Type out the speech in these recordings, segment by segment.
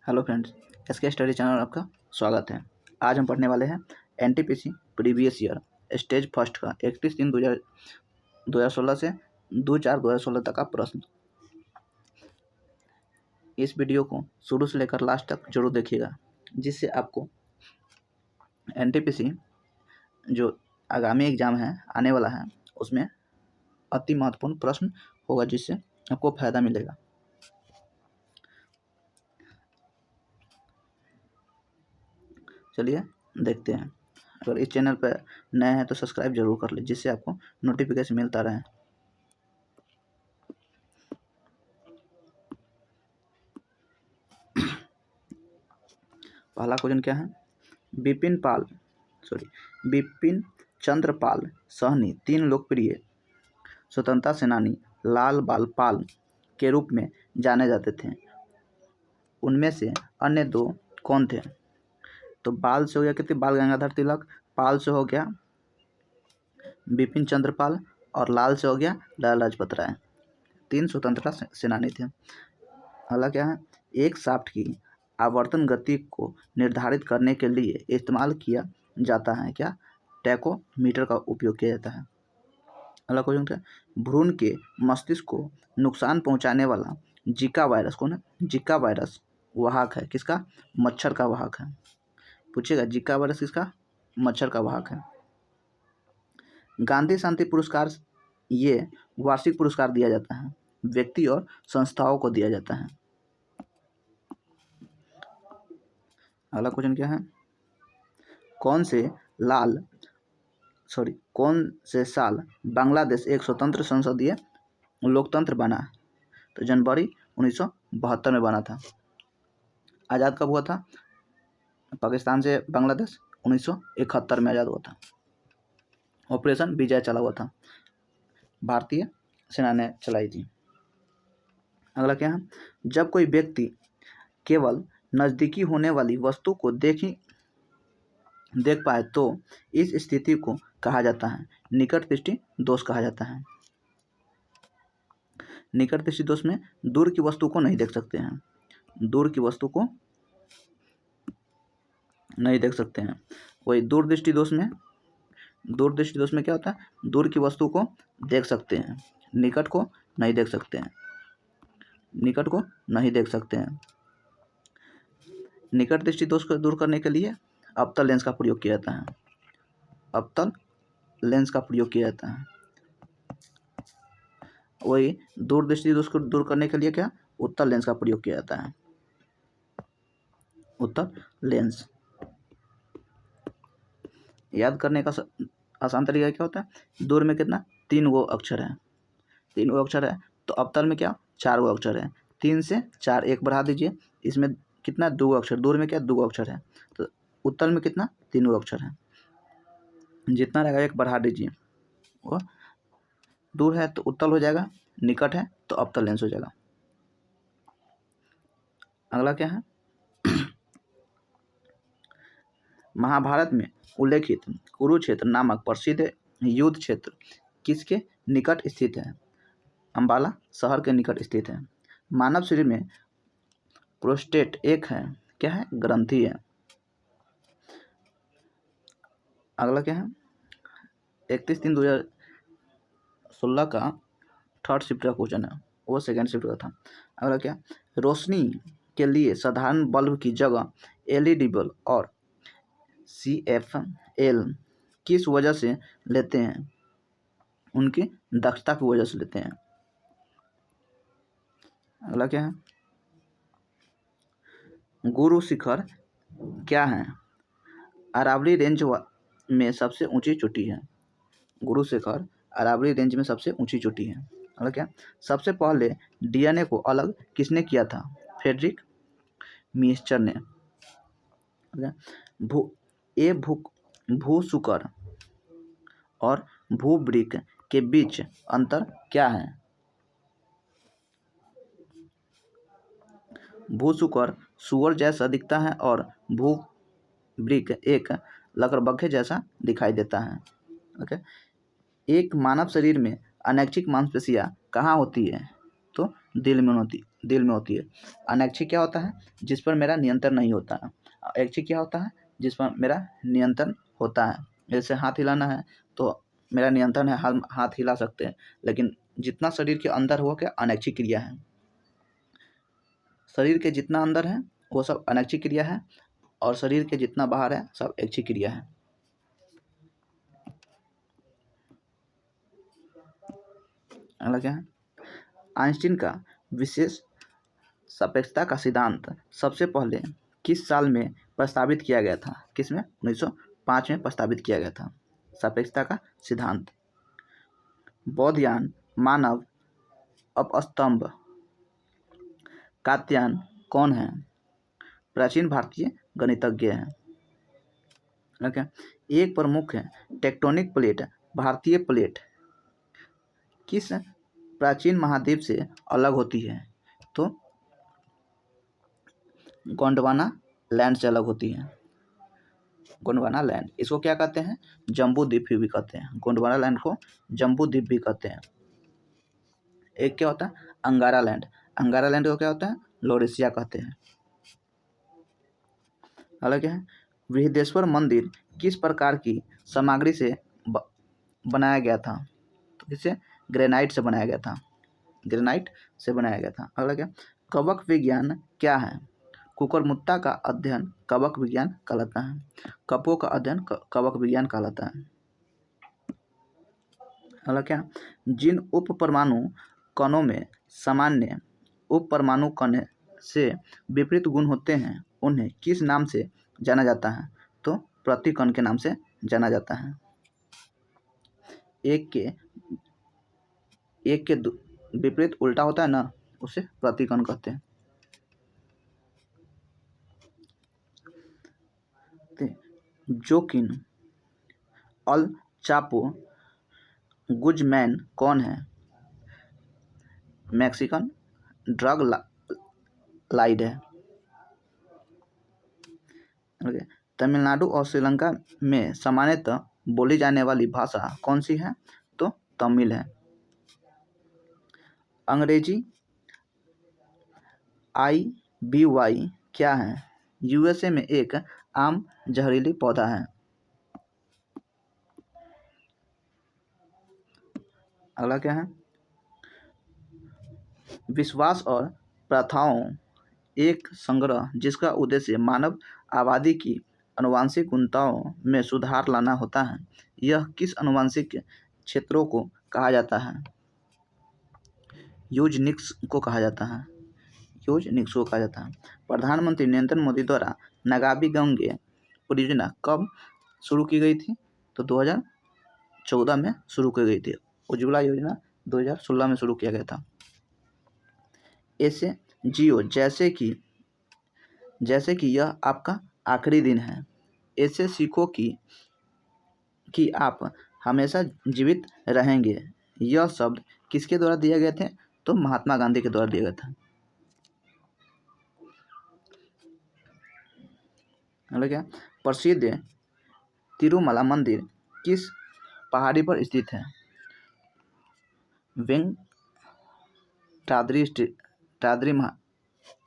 Hello friends, SK study channel आपका स्वागत है। आज हम पढ़ने वाले हैं NTPC previous year stage first का 31/3/2016 से 2/4/2016 तक का प्रश्न। इस वीडियो को शुरू से लेकर लास्ट तक जरूर देखिएगा, जिससे आपको एनटीपीसी जो आगामी एग्जाम है आने वाला है उसमें अति महत्वपूर्ण प्रश्न होगा, जिससे आपको फायदा मिलेगा। चलिए देखते हैं। अगर इस चैनल पर नए हैं तो सब्सक्राइब जरूर कर ले, जिससे आपको नोटिफिकेशन मिलता रहे। पहला क्वेश्चन क्या है? बिपिन चंद्र पाल सहनी 3 लोकप्रिय स्वतंत्रता सेनानी लाल बाल पाल के रूप में जाने जाते थे। उनमें से अन्य 2 कौन थे? तो बाल से हो गया कितने? बाल गंगाधर तिलक। पाल से हो गया बिपिन चंद्र पाल और लाल से हो गया लाला लाजपत राय। 3 स्वतंत्रता सेनानी थे। अगला क्या है? एक शाफ्ट की आवर्तन गति को निर्धारित करने के लिए इस्तेमाल किया जाता है क्या? टैकोमीटर का उपयोग किया जाता है। अगला क्वेश्चन क्या? भ्रूण के मस्तिष्क को नुकसान पहुंचाने वाला जीका वायरस कौन है? जीका वायरस वाहक है किसका? मच्छर का वाहक है। पूछेगा जीका वायरस किसका? मच्छर का वाहक है। गांधी शांति पुरस्कार ये वार्षिक पुरस्कार दिया जाता है, व्यक्ति और संस्थाओं को दिया जाता है। अगला क्वेश्चन क्या है? कौन से साल बांग्लादेश एक स्वतंत्र संसदीय लोकतंत्र बना? तो जनवरी 1972 में बना था। आज़ाद कब हुआ था पाकिस्तान से बांग्लादेश? 1971 में आज़ाद हुआ था। ऑपरेशन विजय चला हुआ था, भारतीय सेना ने चलाई थी। अगला क्या है? जब कोई व्यक्ति केवल नज़दीकी होने वाली वस्तु को देख पाए तो इस स्थिति को कहा जाता है निकट दृष्टि दोष कहा जाता है। निकट दृष्टि दोष में दूर की वस्तु को नहीं देख सकते हैं, दूर की वस्तु को नहीं देख सकते हैं। वही दूर दृष्टि दोष में क्या होता है? दूर की वस्तु को देख सकते हैं, निकट को नहीं देख सकते हैं। निकट को नहीं देख सकते हैं। निकट दृष्टि दोष को दूर करने के लिए अवतल लेंस का प्रयोग किया जाता है। अवतल लेंस का प्रयोग किया जाता है। वही दूर दृष्टि दोष को दूर करने के लिए क्या? उत्तल लेंस का प्रयोग किया जाता है। उत्तल लेंस। याद करने का आसान तरीका क्या होता है? दूर में कितना? 3 गो अक्षर है। 3 गो अक्षर है तो अवतल में क्या? 4 गो अक्षर है। 3 से 4 1 बढ़ा दीजिए, इसमें कितना? 2 गो अक्षर। दूर में क्या? 2 गो अक्षर है। तो उत्तल में कितना? 3 गो अक्षर है। जितना रहेगा 1 बढ़ा दीजिए। वो दूर है तो उत्तल हो जाएगा, निकट है तो अवतल लेंस हो जाएगा। अगला क्या है? महाभारत में उल्लेखित कुरुक्षेत्र नामक प्रसिद्ध युद्ध क्षेत्र किसके निकट स्थित है? अंबाला शहर के निकट स्थित है। मानव शरीर में प्रोस्टेट एक है, क्या है? ग्रंथि है। अगला क्या है? 31/3/2016 का 3rd शिफ्ट का क्वेश्चन है, वो 2nd शिफ्ट का था। अगला क्या? रोशनी के लिए साधारण बल्ब की जगह एलईडी बल्ब और CFL किस वजह से लेते हैं? उनकी दक्षता की वजह से लेते हैं। अगला क्या है? गुरु शिखर क्या है? अरावली रेंज में सबसे ऊंची चोटी है। गुरु शिखर अरावली रेंज में सबसे ऊंची चोटी है। अगला क्या? सबसे पहले DNA को अलग किसने किया था? फ्रेडरिक मिस्चर ने। भूशुकर और भूवृक्क के बीच अंतर क्या है? भूशुकर सुअर जैसा दिखता है और भूवृक्क एक लकड़बग्घे जैसा दिखाई देता है। ओके। एक मानव शरीर में अनैच्छिक मांसपेशियां कहाँ होती है? तो दिल में होती है। अनैच्छिक क्या होता है? जिस पर मेरा नियंत्रण नहीं होता है। ऐच्छिक क्या होता है? जिस पर मेरा नियंत्रण होता है। जैसे हाथ हिलाना है तो मेरा नियंत्रण है, हाथ हिला सकते हैं, लेकिन जितना शरीर के अंदर हो क्या अनैच्छिक क्रिया है। शरीर के जितना अंदर है वो सब अनैच्छिक क्रिया है, और शरीर के जितना बाहर है सब ऐच्छिक क्रिया है। अगला क्या है? आइंस्टीन का विशेष सापेक्षता का सिद्धांत सबसे पहले किस साल में प्रस्तावित किया गया था? किसमें? 1905 में प्रस्तावित किया गया था सापेक्षता का सिद्धांत। बौद्धयान, मानव अपस्तंभ, कात्यायन कौन है? प्राचीन भारतीय गणितज्ञ हैं। ओके, एक प्रमुख है टेक्टोनिक प्लेट, भारतीय प्लेट किस प्राचीन महाद्वीप से अलग होती है? तो गोंडवाना लैंड से अलग होती है। गोंडवाना लैंड, इसको क्या कहते हैं? जम्बू द्वीप भी कहते हैं। गोंडवाना लैंड को जम्बू द्वीप भी कहते हैं। एक क्या होता है? अंगारा लैंड। अंगारा लैंड को क्या होता है? लोरेशिया कहते हैं। अगला क्या है? बृहदेश्वर मंदिर किस प्रकार की सामग्री से बनाया गया था? तो किससे? ग्रेनाइट से बनाया गया था। ग्रेनाइट से बनाया गया था। अगला क्या? कवक विज्ञान क्या है? कुकुरमुत्ता का अध्ययन कवक विज्ञान कहलाता है। कपों का अध्ययन कवक विज्ञान कहलाता है। अगला क्या? जिन उप परमाणु कणों में सामान्य उप परमाणु कण से विपरीत गुण होते हैं उन्हें किस नाम से जाना जाता है? तो प्रतिकण के नाम से जाना जाता है। एक के विपरीत उल्टा होता है ना, उसे प्रतिकण कहते हैं। जोकिन अल चापो गुजमैन कौन है? मैक्सिकन ड्रग लाइड है। तमिलनाडु और श्रीलंका में सामान्यतः बोली जाने वाली भाषा कौन सी है? तो तमिल है। अंग्रेजी IBY क्या है? USA में एक आम जहरीली पौधा है। अगला क्या है? विश्वास और प्रथाओं एक संग्रह जिसका उद्देश्य मानव आबादी की आनुवंशिक गुणताओं में सुधार लाना होता है, यह किस आनुवंशिक क्षेत्रों को कहा जाता है? यूजेनिक्स को कहा जाता है। यूजेनिक्स को कहा जाता है। प्रधानमंत्री नरेंद्र मोदी द्वारा नमामि गंगे परियोजना कब शुरू की गई थी? तो 2014 में शुरू की गई थी। उज्ज्वला योजना 2016 में शुरू किया गया था। ऐसे जियो जैसे कि यह आपका आखिरी दिन है। ऐसे सीखो कि आप हमेशा जीवित रहेंगे। यह शब्द किसके द्वारा दिए गए थे? तो महात्मा गांधी के द्वारा दिया गया था। अगला क्या? प्रसिद्ध तिरुमला मंदिर किस पहाड़ी पर स्थित है? वेंकटाद्रि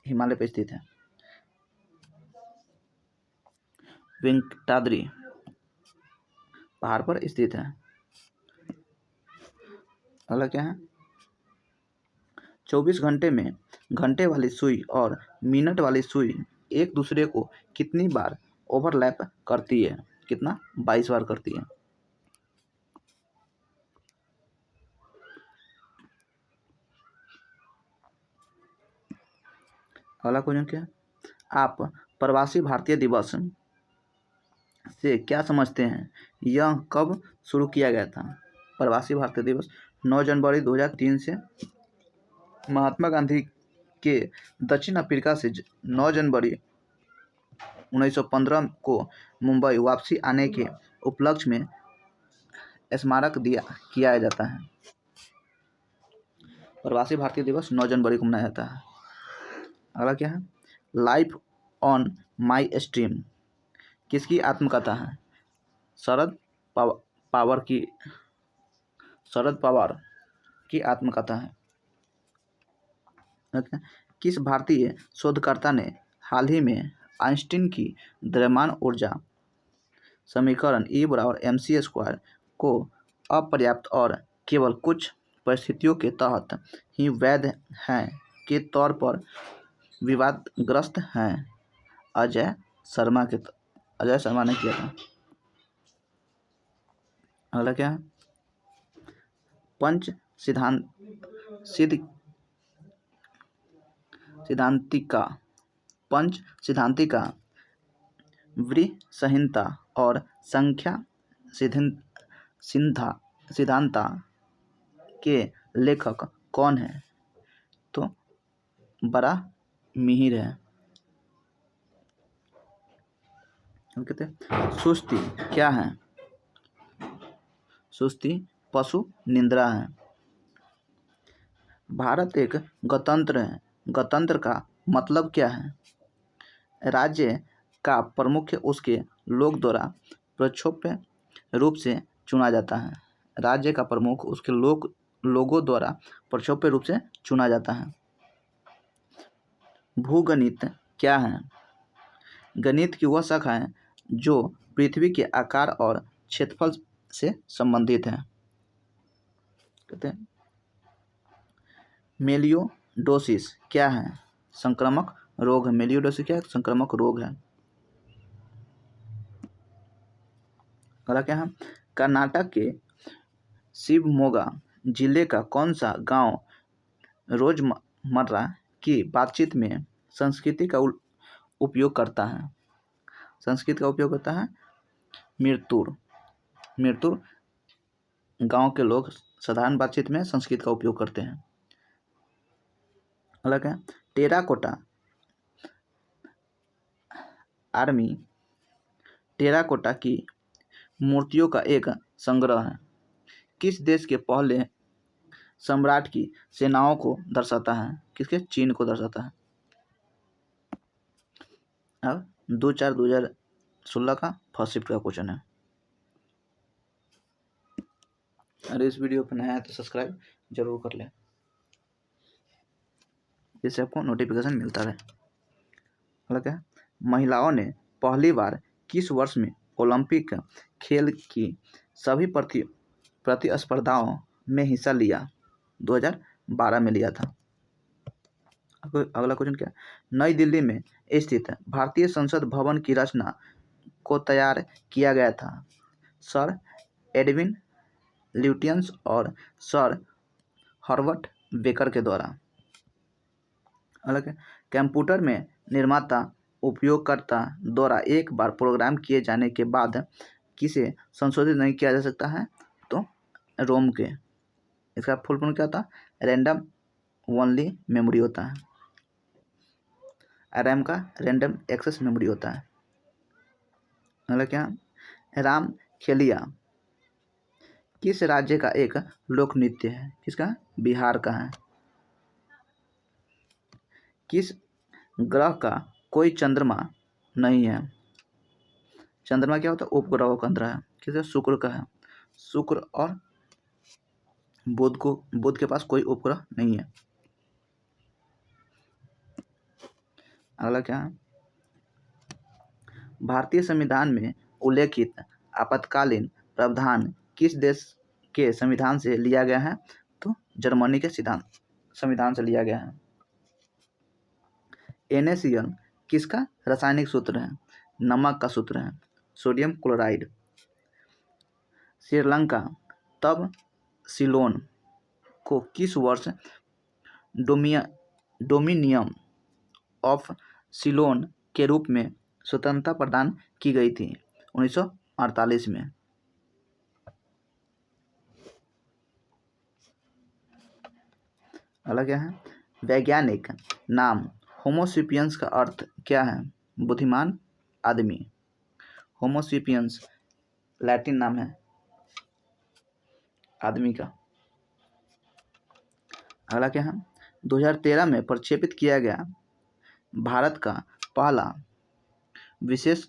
हिमालय पर स्थित है। वेंकटाद्रि पहाड़ पर स्थित है। अगला क्या है? 24 घंटे में घंटे वाली सुई और मिनट वाली सुई एक दूसरे को कितनी बार ओवरलैप करती है? कितना? 22 बार करती है। अगला क्वेश्चन क्या है? आप प्रवासी भारतीय दिवस से क्या समझते हैं? यह कब शुरू किया गया था? प्रवासी भारतीय दिवस 9 जनवरी 2003 से महात्मा गांधी के दक्षिण अफ्रीका से 9 जनवरी 1915 को मुंबई वापसी आने के उपलक्ष्य में स्मारक किया जाता है। प्रवासी भारतीय दिवस 9 जनवरी को मनाया जाता है। अगला क्या है? लाइफ ऑन माई स्ट्रीम किसकी आत्मकथा है? शरद पवार की आत्मकथा है। ओके। किस भारतीय शोधकर्ता ने हाल ही में आइंस्टीन की द्रव्यमान ऊर्जा समीकरण E = को अपर्याप्त और केवल कुछ परिस्थितियों के तहत ही वैध है के तौर पर विवादग्रस्त हैं? अजय शर्मा ने किया था। अगला क्या है? पंच सिद्धांतिका वृत्तसंहिता और संख्या सिद्धांता के लेखक कौन है? तो बड़ा मिहिर है। कहते हैं सुस्ती क्या है? सुस्ती पशु निंद्रा है। भारत एक गणतंत्र है। गणतंत्र का मतलब क्या है? राज्य का प्रमुख उसके लोग द्वारा प्रत्यक्ष रूप से चुना जाता है। राज्य का प्रमुख उसके लोगों द्वारा प्रत्यक्ष रूप से चुना जाता है। भूगणित क्या है? गणित की वह शाखा है जो पृथ्वी के आकार और क्षेत्रफल से संबंधित है। कहते हैं मेलियोडोसिस क्या है? संक्रामक रोग है। मेलियोडोसिस क्या है? संक्रामक रोग है। अगला क्या है? कर्नाटक के शिवमोगा जिले का कौन सा गांव रोजमर्रा की बातचीत में संस्कृत का उपयोग करता है? संस्कृत का उपयोग करता है मिरतुर गांव के लोग साधारण बातचीत में संस्कृत का उपयोग करते हैं। अलग है टेराकोटा आर्मी टेराकोटा की मूर्तियों का एक संग्रह है। किस देश के पहले सम्राट की सेनाओं को दर्शाता है? किसके? चीन को दर्शाता है। अब 2/4/2016 का फर्स्ट शिफ्ट का क्वेश्चन है। अरे इस वीडियो पर नया है तो सब्सक्राइब जरूर कर लें, जिससे आपको नोटिफिकेशन मिलता रहे। अगला क्या है? महिलाओं ने पहली बार किस वर्ष में ओलंपिक खेल की सभी प्रतिस्पर्धाओं में हिस्सा लिया? 2012 में लिया था। अगला क्वेश्चन क्या है? नई दिल्ली में स्थित भारतीय संसद भवन की रचना को तैयार किया गया था सर एडविन ल्यूटियंस और सर हर्बर्ट बेकर के द्वारा। अलग है कंप्यूटर में निर्माता उपयोगकर्ता द्वारा एक बार प्रोग्राम किए जाने के बाद किसे संशोधित नहीं किया जा सकता है? तो रोम के। इसका फुल फॉर्म क्या होता है? रैंडम ओनली मेमोरी होता है। रैम का रैंडम एक्सेस मेमोरी होता है। मतलब क्या? राम खेलिया किस राज्य का एक लोक नृत्य है? किसका? बिहार का है। किस ग्रह का कोई चंद्रमा नहीं है? चंद्रमा क्या होता है? उपग्रहों का अंदर है। किसका? शुक्र का है। शुक्र और बुध के पास कोई उपग्रह नहीं है। अगला क्या है? भारतीय संविधान में उल्लेखित आपातकालीन प्रावधान किस देश के संविधान से लिया गया है? तो जर्मनी के संविधान से लिया गया है। NaCl किसका रासायनिक सूत्र है? नमक का सूत्र है, सोडियम क्लोराइड। श्रीलंका तब सिलोन को किस वर्ष डोमिनियन ऑफ सिलोन के रूप में स्वतंत्रता प्रदान की गई थी? 1948 में। अगला क्या है? वैज्ञानिक नाम होमोसेपियंस का अर्थ क्या है? बुद्धिमान आदमी। होमोसेपियंस लैटिन नाम है आदमी का। अगला क्या है? 2013 में प्रक्षेपित किया गया भारत का पहला विशेष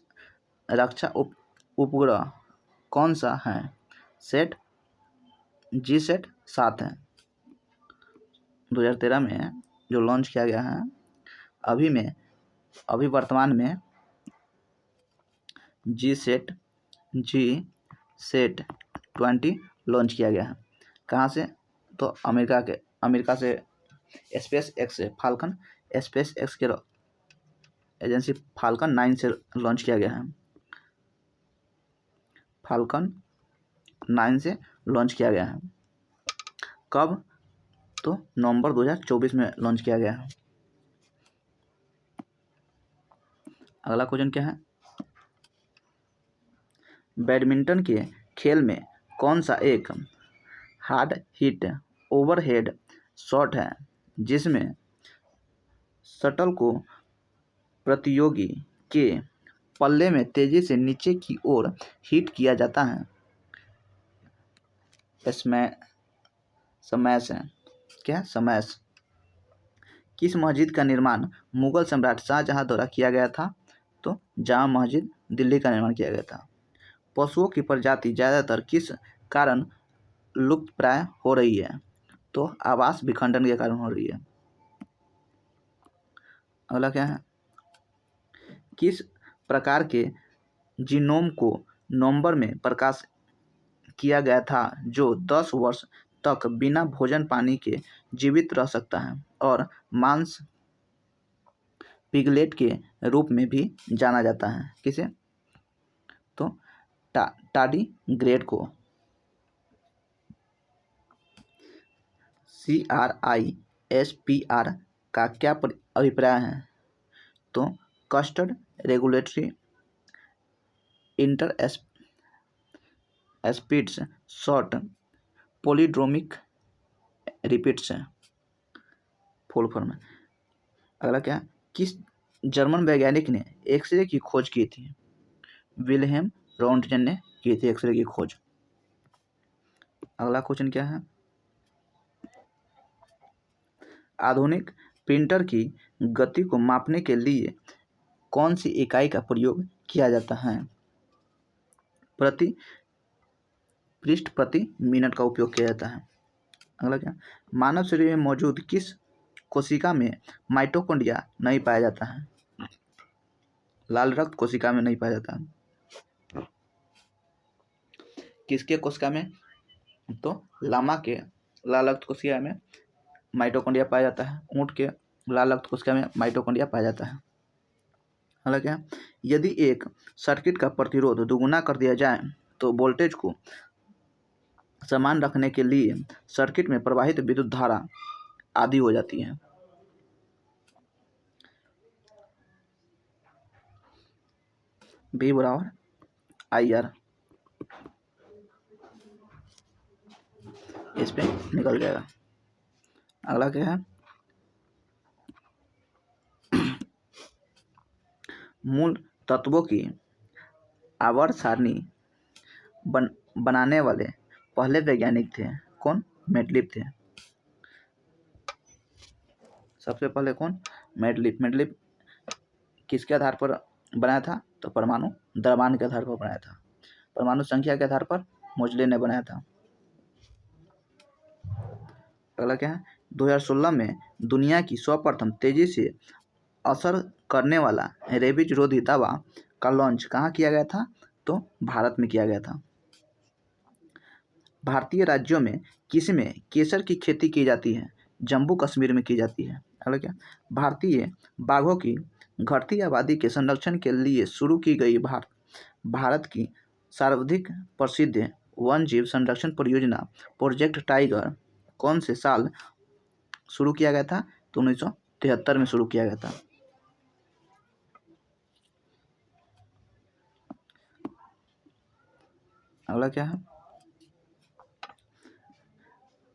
रक्षा उपग्रह कौन सा है? GSAT 7 है। 2013 में जो लॉन्च किया गया है अभी वर्तमान में जी सेट 20 लॉन्च किया गया है। कहाँ से? तो अमेरिका से स्पेस एक्स से फाल्कन स्पेस एक्स के एजेंसी फाल्कन 9 से लॉन्च किया गया है। फाल्कन 9 से लॉन्च किया गया है। कब? तो नवंबर 2024 में लॉन्च किया गया है। अगला क्वेश्चन क्या है? बैडमिंटन के खेल में कौन सा एक हार्ड हिट ओवरहेड शॉट है जिसमें शटल को प्रतियोगी के पल्ले में तेजी से नीचे की ओर हिट किया जाता है? स्मैश है। क्या? स्मैश। किस मस्जिद का निर्माण मुगल सम्राट शाहजहां द्वारा किया गया था? तो जामा मस्जिद दिल्ली का निर्माण किया गया था। पशुओं की प्रजाति ज़्यादातर किस कारण लुप्त प्राय हो रही है? तो आवास विखंडन के कारण हो रही है। अगला क्या है? किस प्रकार के जीनोम को नवंबर में प्रकाश किया गया था जो 10 वर्ष तक बिना भोजन पानी के जीवित रह सकता है और मांस पिगलेट के रूप में भी जाना जाता है? किसे? तो टाडी ग्रेड को। CRISPR का क्या अभिप्राय है? तो clustered regularly interspaced short palindromic repeats है फुल फॉर्म है। अगला क्या? किस जर्मन वैज्ञानिक ने एक्सरे की खोज की थी? विल्हेम रॉन्टगेन ने की थी एक्सरे की खोज। अगला क्वेश्चन क्या है? आधुनिक प्रिंटर की गति को मापने के लिए कौन सी इकाई का प्रयोग किया जाता है? पृष्ठ प्रति मिनट का उपयोग किया जाता है। अगला क्या? मानव शरीर में मौजूद किस कोशिका में माइटोकॉन्ड्रिया नहीं पाया जाता है? लाल रक्त कोशिका में नहीं पाया जाता है। किसके कोशिका में? तो लामा के लाल रक्त कोशिका में माइटोकॉन्ड्रिया पाया जाता है। ऊंट के लाल रक्त कोशिका में माइटोकॉन्ड्रिया पाया जाता है। अगला क्या? यदि एक सर्किट का प्रतिरोध दोगुना कर दिया जाए तो वोल्टेज को समान रखने के लिए सर्किट में प्रवाहित विद्युत धारा आधी हो जाती है। V बराबर IR। इस पे निकल जाएगा। अगला क्या है? मूल तत्वों की आवर्त सारणी बनाने वाले पहले वैज्ञानिक थे कौन? मेटलिफ थे। सबसे पहले कौन? मेटलिफ किसके आधार पर बनाया था? तो परमाणु द्रव्यमान के आधार पर बनाया था। परमाणु संख्या के आधार पर मोजले ने बनाया था। अगला क्या है? 2016 में दुनिया की सर्वप्रथम तेजी से असर करने वाला रेबीज रोधी दवा का लॉन्च कहाँ किया गया था? तो भारत में किया गया था। भारतीय राज्यों में किसमें केसर की खेती की जाती है? जम्मू कश्मीर में की जाती है। अगला क्या? भारतीय बाघों की घटती आबादी के संरक्षण के लिए शुरू की गई भारत की सर्वाधिक प्रसिद्ध वन जीव संरक्षण परियोजना प्रोजेक्ट टाइगर कौन से साल शुरू किया गया था? तो 1973 में शुरू किया गया था। अगला क्या है?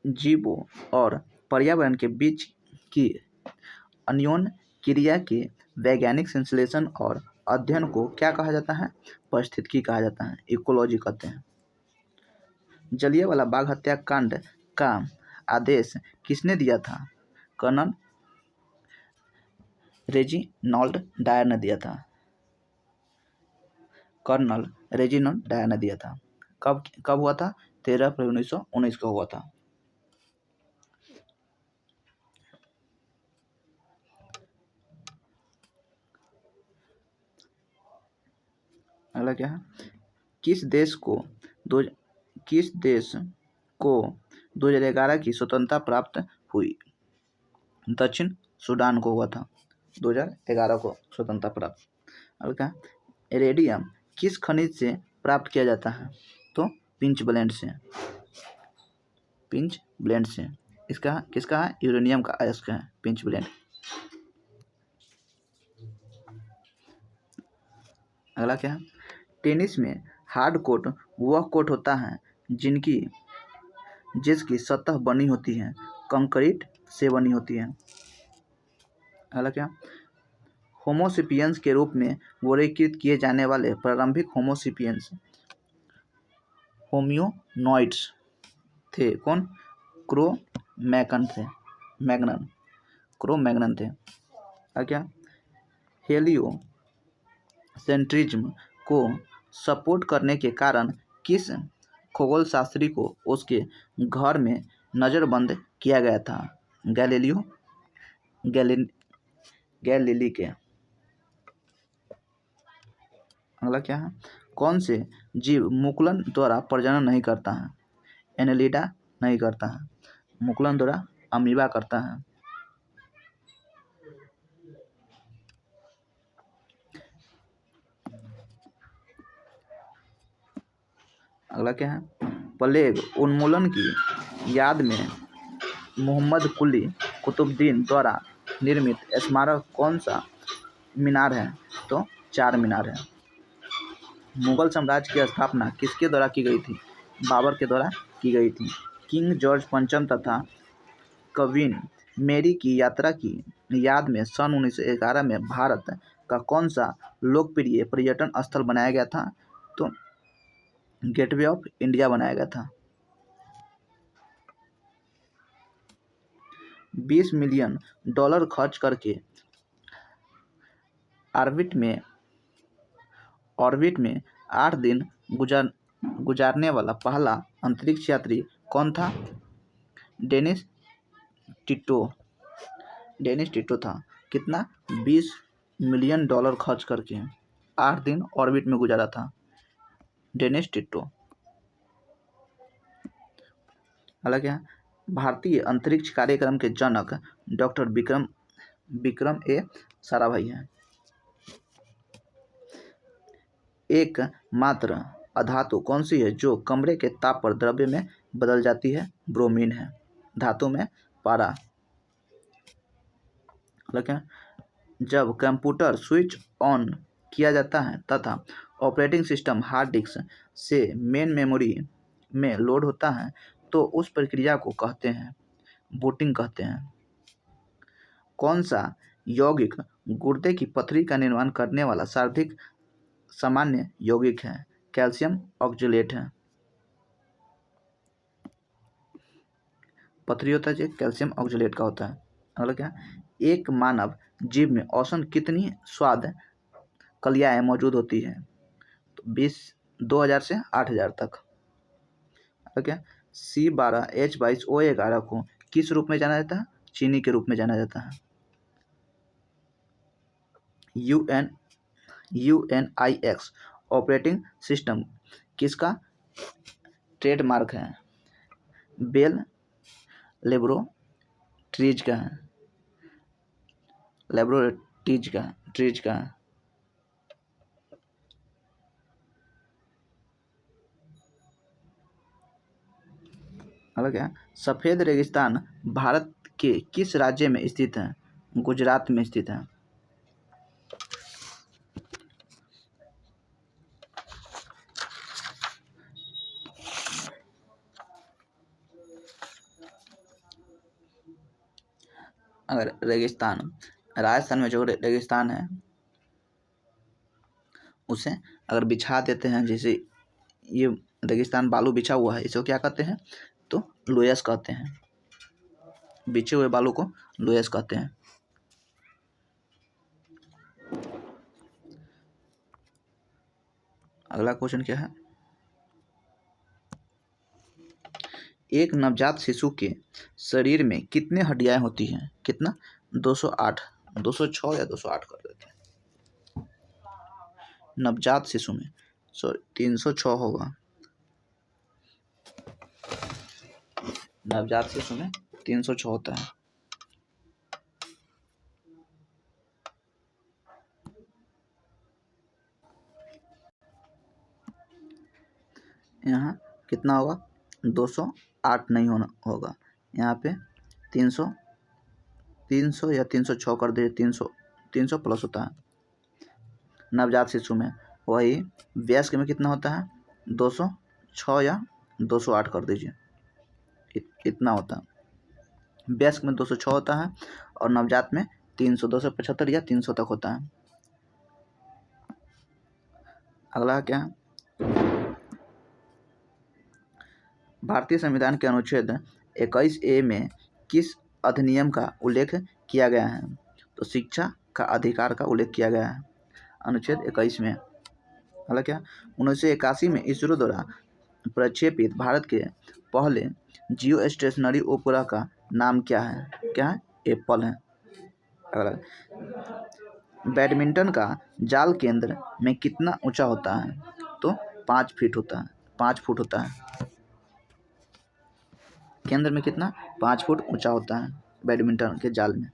जीवों और पर्यावरण के बीच की अन्योन्य क्रिया के वैज्ञानिक संश्लेषण और अध्ययन को क्या कहा जाता है? पारिस्थितिकी कहा जाता है, इकोलॉजी कहते हैं। जलियांवाला बाग हत्याकांड का आदेश किसने दिया था? कर्नल रेजिनाल्ड डायर ने दिया था। कर्नल रेजिनाल्ड डायर ने दिया था। कब हुआ था? 13 अप्रैल 1919 को हुआ था। अगला क्या है, किस देश को 2011 की स्वतंत्रता प्राप्त हुई? दक्षिण सूडान को हुआ था 2011 को स्वतंत्रता प्राप्त। अगला क्या, रेडियम किस खनिज से प्राप्त किया जाता है? तो पिंच ब्लेंड से। इसका किसका है? यूरेनियम का अयस्क है पिंच ब्लेंड। अगला क्या है, टेनिस में हार्ड कोर्ट वह कोर्ट होता है जिसकी सतह बनी होती है कंक्रीट से बनी होती है। अगला क्या, होमोसेपियंस के रूप में वर्गीकृत किए जाने वाले प्रारंभिक होमोसेपियंस होमियोनॉइड्स थे कौन? क्रो-मैग्नन थे। क्या, हेलियोसेंट्रिज्म को सपोर्ट करने के कारण किस खगोलशास्त्री को उसके घर में नज़रबंद किया गया था? गैलीली के। अगला क्या है, कौन से जीव मुकुलन द्वारा प्रजनन नहीं करता है? एनेलिडा नहीं करता है, मुकुलन द्वारा अमीबा करता है। अगला क्या है, प्लेग उन्मूलन की याद में मोहम्मद कुली कुतुबुद्दीन द्वारा निर्मित स्मारक कौन सा मीनार है? तो 4 मीनार है। मुगल साम्राज्य की स्थापना किसके द्वारा की गई थी? बाबर के द्वारा की गई थी। किंग जॉर्ज पंचम तथा क्वीन मेरी की यात्रा की याद में सन 1911 में भारत का कौन सा लोकप्रिय पर्यटन स्थल बनाया गया था? तो गेटवे ऑफ इंडिया बनाया गया था। 20 मिलियन डॉलर खर्च करके ऑर्बिट में 8 दिन गुजारने वाला पहला अंतरिक्ष यात्री कौन था? डेनिस टिटो था। कितना? 20 मिलियन डॉलर खर्च करके 8 दिन ऑर्बिट में गुजारा था डेनिस टिटो। हालांकि भारतीय अंतरिक्ष कार्यक्रम के जनक डॉक्टर विक्रम ए साराभाई हैं। एक मात्र अधातु कौन सी है जो कमरे के ताप पर द्रव्य में बदल जाती है? ब्रोमीन है। धातु में पारा। हालांकि जब कंप्यूटर स्विच ऑन किया जाता है तथा ऑपरेटिंग सिस्टम हार्ड डिस्क से मेन मेमोरी में लोड होता है तो उस प्रक्रिया को कहते हैं बूटिंग कहते हैं। कौन सा यौगिक गुर्दे की पथरी का निर्माण करने वाला सर्वाधिक सामान्य यौगिक है? कैल्शियम ऑक्जेलेट है। पथरी होता है जो कैल्शियम ऑक्जेलेट का होता है। अगला क्या, एक मानव जीव में औसतन कितनी स्वाद कलियाएं मौजूद होती है? तो 2000 से 8000 तक। अगला क्या, C12H22O11 को किस रूप में जाना जाता है? चीनी के रूप में जाना जाता है। UNIX ऑपरेटिंग सिस्टम किसका ट्रेडमार्क है? बेल लेब्रोट्रीज का है। ट्रीज का है। अलग है, सफ़ेद रेगिस्तान भारत के किस राज्य में स्थित है? गुजरात में स्थित है। अगर रेगिस्तान राजस्थान में जो रेगिस्तान है उसे अगर बिछा देते हैं, जैसे ये रेगिस्तान बालू बिछा हुआ है, इसे क्या कहते हैं? तो लोयस कहते हैं। बिछे हुए बालू को लोयस कहते हैं। अगला क्वेश्चन क्या है, एक नवजात शिशु के शरीर में कितने हड्डियां होती हैं? कितना? 208, 206 या 208 कर देते हैं। नवजात शिशु में सॉरी 306 होगा। नवजात शिशु में 306 होता है। यहाँ कितना होगा? 208 नहीं होगा, यहाँ पे 300 या 306 कर दे। 300 प्लस होता है नवजात शिशु में। वही वयस्क में कितना होता है? 206 या 208 कर दीजिए, इतना होता है। वयस्क में 206 होता है और नवजात में 300, 275 या 300 तक होता है। अगला क्या है? भारतीय संविधान के अनुच्छेद 21A में किस अधिनियम का उल्लेख किया गया है? तो शिक्षा का अधिकार का उल्लेख किया गया है अनुच्छेद 21 में। अगला क्या? 1981 में इसरो द्वारा प्रक्षेपित भारत के पहले जियो स्टेशनरी उपग्रह का नाम क्या है? क्या है? एप्पल है। अगला, बैडमिंटन का जाल केंद्र में कितना ऊंचा होता है? तो 5 फीट होता है, 5 फुट होता है। केंद्र में कितना? 5 फुट ऊंचा होता है बैडमिंटन के जाल में।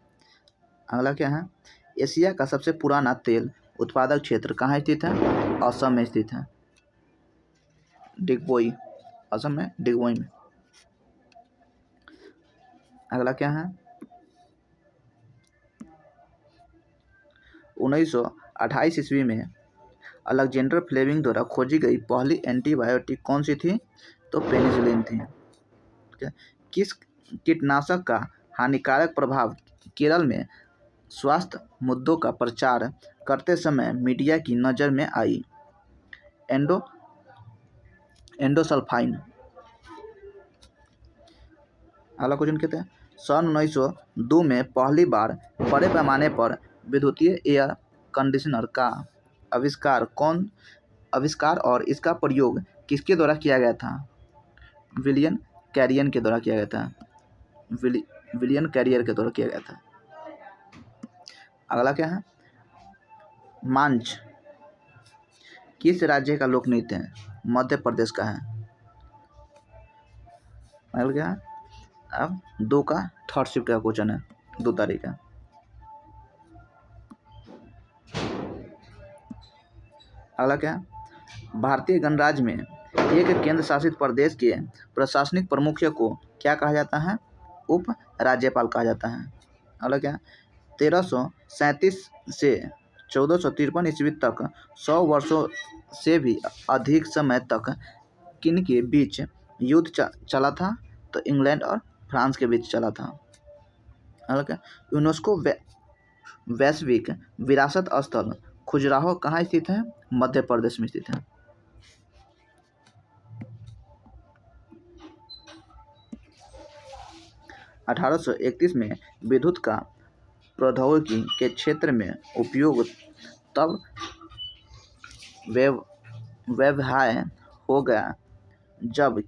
अगला क्या है? एशिया का सबसे पुराना तेल उत्पादक क्षेत्र कहाँ स्थित है? असम में स्थित है, डिगबोई, असम में डिगबोई में। अगला क्या है? 1928 ईस्वी में अलेक्जेंडर फ्लेमिंग द्वारा खोजी गई पहली एंटीबायोटिक कौन सी थी? तो पेनिसिलिन थी। किस कीटनाशक का हानिकारक प्रभाव केरल में स्वास्थ्य मुद्दों का प्रचार करते समय मीडिया की नज़र में आई? एंडोसल्फाइन। अगला क्वेश्चन कहते हैं, सन 1902 में पहली बार बड़े पैमाने पर विद्युतीय एयर कंडीशनर का आविष्कार और इसका प्रयोग किसके द्वारा किया गया था? विलियम कैरियर के द्वारा किया गया था। विलियम कैरियर के द्वारा किया गया था। अगला क्या है? मांझ किस राज्य का लोक नृत्य है? मध्य प्रदेश का है। अगला क्या है? अब 2 का थर्ड शिफ्ट का क्वेश्चन है, 2 तारीख का। अगला क्या है? भारतीय गणराज्य में एक केंद्र शासित प्रदेश के प्रशासनिक प्रमुख को क्या कहा जाता है? उप राज्यपाल कहा जाता है। अगला क्या? 1337 से 1453 ईस्वी तक 100 वर्षों से भी अधिक समय तक किन के बीच युद्ध चला था? तो इंग्लैंड और फ्रांस के बीच चला था। अगला क्या? यूनेस्को वैश्विक विरासत स्थल खजुराहो कहाँ स्थित है? मध्य प्रदेश में स्थित है। अठारह सौ 31 में विद्युत का प्रौद्योगिकी के क्षेत्र में उपयोग तब व्यवहार हो गया जब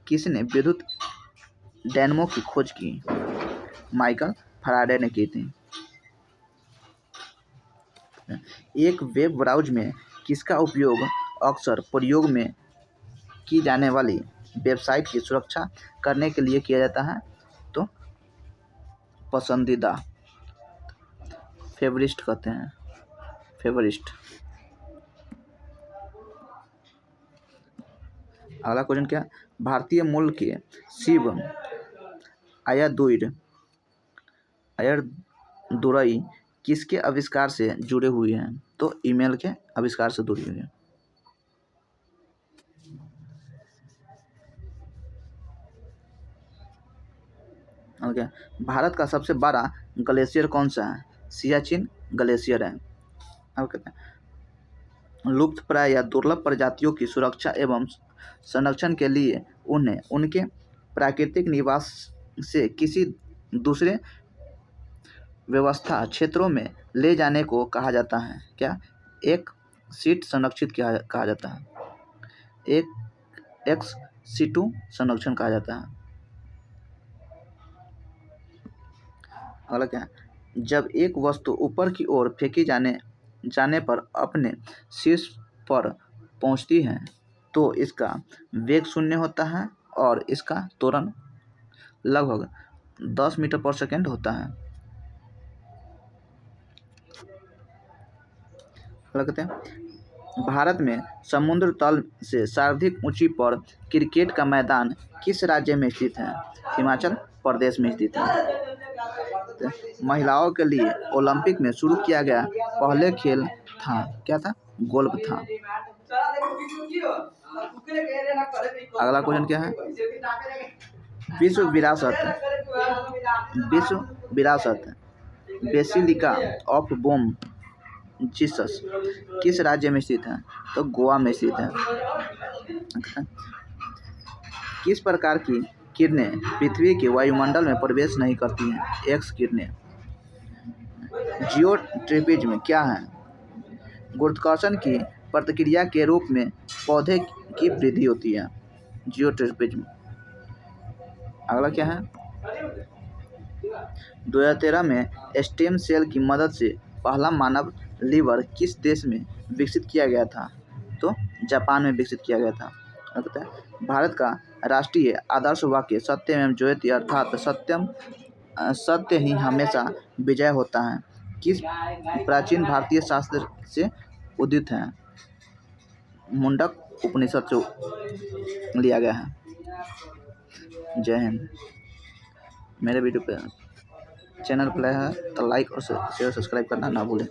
किसने विद्युत डायनेमो की खोज की? माइकल फैराडे ने की थी। एक वेब ब्राउज़र में किसका उपयोग अक्सर प्रयोग में की जाने वाली वेबसाइट की सुरक्षा करने के लिए किया जाता है? तो पसंदीदा, फेवरिस्ट कहते हैं, फेवरिस्ट। अगला क्वेश्चन क्या? भारतीय मूल के शिव अय्यदुरई किसके आविष्कार से जुड़े हुए हैं? तो ईमेल के आविष्कार से जुड़ी हुई है। ओके, भारत का सबसे बड़ा ग्लेशियर कौन सा है? सियाचिन ग्लेशियर है। अब कहते हैं लुप्तप्राय या दुर्लभ प्रजातियों की सुरक्षा एवं संरक्षण के लिए उन्हें उनके प्राकृतिक निवास से किसी दूसरे व्यवस्था क्षेत्रों में ले जाने को कहा जाता है? क्या? एक सीट संरक्षित कहा जाता है, एक एक्स सीटू संरक्षण कहा जाता है। अगला क्या? जब एक वस्तु ऊपर की ओर फेंकी जाने पर अपने शीर्ष पर पहुंचती हैं तो इसका वेग शून्य होता है और इसका त्वरण लगभग 10 मीटर पर सेकेंड होता है। लगते हैं भारत में समुद्र तल से सर्वाधिक ऊंची पर क्रिकेट का मैदान किस राज्य में स्थित है? हिमाचल प्रदेश में स्थित है। महिलाओं के लिए ओलंपिक में शुरू किया गया पहले खेल था, क्या था? गोल्फ था। अगला क्वेश्चन क्या है? विश्व विरासत बेसिलिका ऑफ बोम जीसस किस राज्य में स्थित है? तो गोवा में स्थित है। किस प्रकार की किरणें पृथ्वी के वायुमंडल में प्रवेश नहीं करती हैं? एक्स किरणें। जियोट्रॉपिज्म क्या है? गुरुत्वाकर्षण की प्रतिक्रिया के रूप में पौधे की वृद्धि होती है, जियोट्रॉपिज्म। अगला क्या है? 2013 में स्टेम सेल की मदद से पहला मानव लीवर किस देश में विकसित किया गया था? तो जापान में विकसित किया गया था। भारत का राष्ट्रीय आदर्श वाक्य सत्यमेव जयते अर्थात सत्य ही हमेशा विजय होता है किस प्राचीन भारतीय शास्त्र से उदित है? मुंडक उपनिषद से लिया गया है। जय हिंद। मेरे वीडियो पे चैनल पर है तो लाइक और शेयर सब्सक्राइब करना ना भूलें।